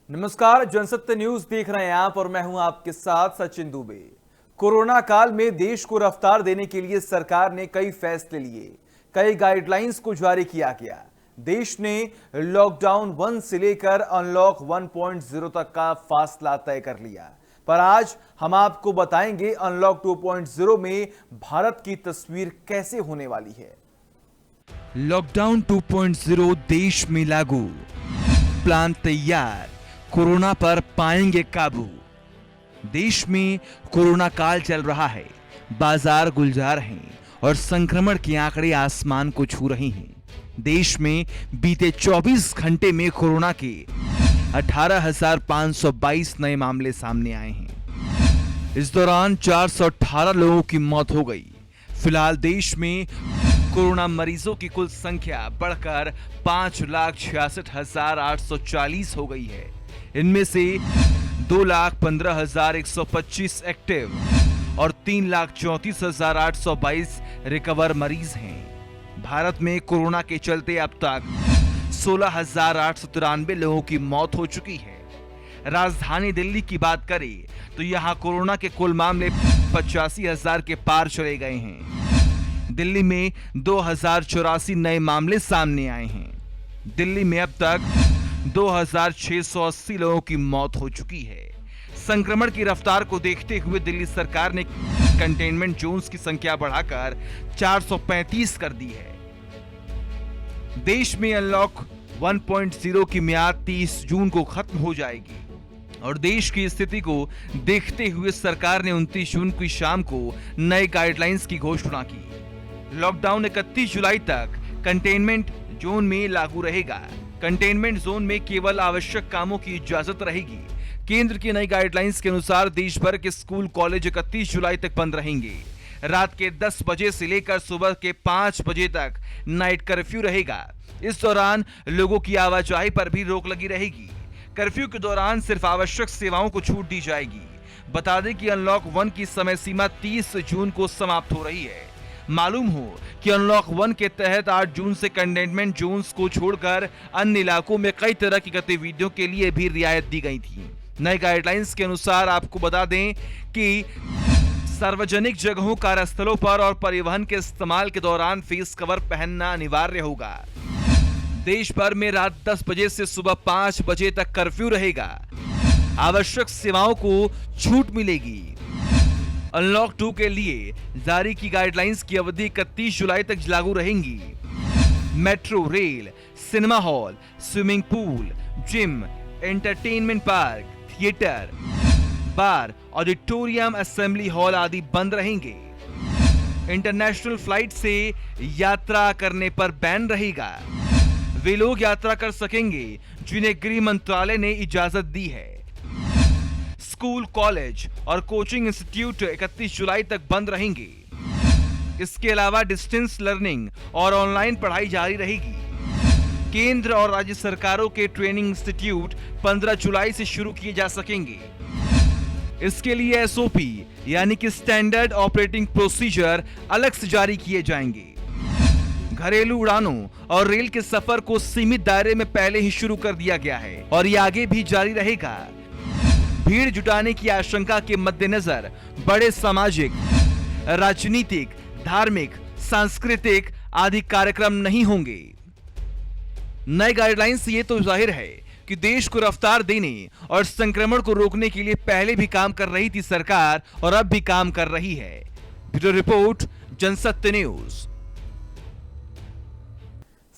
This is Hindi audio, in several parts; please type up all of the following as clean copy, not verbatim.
नमस्कार, जनसत्य न्यूज देख रहे हैं आप और मैं हूं आपके साथ सचिन दुबे। कोरोना काल में देश को रफ्तार देने के लिए सरकार ने कई फैसले लिए, कई गाइडलाइंस को जारी किया गया। देश ने लॉकडाउन 1 से लेकर अनलॉक 1.0 तक का फासला तय कर लिया, पर आज हम आपको बताएंगे अनलॉक 2.0 में भारत की तस्वीर कैसे होने वाली है। लॉकडाउन 2.0 देश में लागू, प्लान तैयार, कोरोना पर पाएंगे काबू। देश में कोरोना काल चल रहा है, बाजार गुलजार हैं और संक्रमण के आंकड़े आसमान को छू रहे हैं। देश में बीते 24 घंटे में कोरोना के 18,522 नए मामले सामने आए हैं। इस दौरान 418 लोगों की मौत हो गई। फिलहाल देश में कोरोना मरीजों की कुल संख्या बढ़कर 5,66,840 हो गई है। इनमें से 2,15,125 एक्टिव और 3,34,822 रिकवर मरीज हैं। भारत में कोरोना के चलते अब तक 16,893 लोगों की मौत हो चुकी है। राजधानी दिल्ली की बात करें तो यहां कोरोना के कुल मामले 85,000 के पार चले गए हैं। दिल्ली में 2,084 नए मामले सामने आए हैं। दिल्ली में अब तक 2,680 लोगों की मौत हो चुकी है। संक्रमण की रफ्तार को देखते हुए दिल्ली सरकार ने कंटेनमेंट जोन्स की संख्या बढ़ाकर 435 कर दी है। देश में अनलॉक 1.0 की मियाद 30 जून को खत्म हो जाएगी और देश की स्थिति को देखते हुए सरकार ने 29 जून की शाम को नए गाइडलाइंस की घोषणा की। लॉकडाउन 31 जुलाई तक कंटेनमेंट जोन में लागू रहेगा। कंटेनमेंट जोन में केवल आवश्यक कामों की इजाजत रहेगी। केंद्र की नई गाइडलाइंस के अनुसार देश भर के स्कूल कॉलेज 31 जुलाई तक बंद रहेंगे। रात के 10 बजे से लेकर सुबह के 5 बजे तक नाइट कर्फ्यू रहेगा। इस दौरान लोगों की आवाजाही पर भी रोक लगी रहेगी। कर्फ्यू के दौरान सिर्फ आवश्यक सेवाओं को छूट दी जाएगी। बता दें कि अनलॉक 1 की समय सीमा 30 जून को समाप्त हो रही है। मालूम हो कि अनलॉक 1 के तहत 8 जून से कंटेनमेंट जोन्स को छोड़कर अन्य इलाकों में कई तरह की गतिविधियों के लिए भी रियायत दी गई थी। नए गाइडलाइंस के अनुसार आपको बता दें कि सार्वजनिक जगहों, कार्यस्थलों पर और परिवहन के इस्तेमाल के दौरान फेस कवर पहनना अनिवार्य होगा। देश भर में रात 10 बजे से सुबह 5 बजे तक कर्फ्यू रहेगा। आवश्यक सेवाओं को छूट मिलेगी। अनलॉक 2 के लिए जारी की गाइडलाइंस की अवधि 31 जुलाई तक लागू रहेंगी। Metro, rail, cinema hall, swimming pool, gym, entertainment park, theatre, bar, auditorium, assembly hall आदि बंद रहेंगे। इंटरनेशनल फ्लाइट से यात्रा करने पर बैन रहेगा। वे लोग यात्रा कर सकेंगे जिन्हें गृह मंत्रालय ने इजाजत दी है। स्कूल, कॉलेज और कोचिंग इंस्टीट्यूट 31 जुलाई तक बंद रहेंगे। इसके अलावा डिस्टेंस लर्निंग और ऑनलाइन पढ़ाई जारी रहेगी। केंद्र और राज्य सरकारों के ट्रेनिंग इंस्टीट्यूट 15 जुलाई से शुरू किए जा सकेंगे। इसके लिए एसओपी यानी कि स्टैंडर्ड ऑपरेटिंग प्रोसीजर अलग से जारी किए जाएंगे। घरेलू उड़ानों और रेल के सफर को सीमित दायरे में पहले ही शुरू कर दिया गया है और ये आगे भी जारी रहेगा। भीड़ जुटाने की आशंका के मद्देनजर बड़े सामाजिक, राजनीतिक, धार्मिक, सांस्कृतिक आदि कार्यक्रम नहीं होंगे। नए गाइडलाइंस से ये तो जाहिर है कि देश को रफ्तार देने और संक्रमण को रोकने के लिए पहले भी काम कर रही थी सरकार और अब भी काम कर रही है। Bureau report, Jansatya news.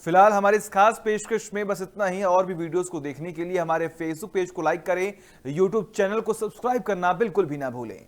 फिलहाल हमारे इस खास पेशकश में बस इतना ही। और भी वीडियोस को देखने के लिए हमारे फेसबुक पेज को लाइक करें, यूट्यूब चैनल को सब्सक्राइब करना बिल्कुल भी ना भूलें।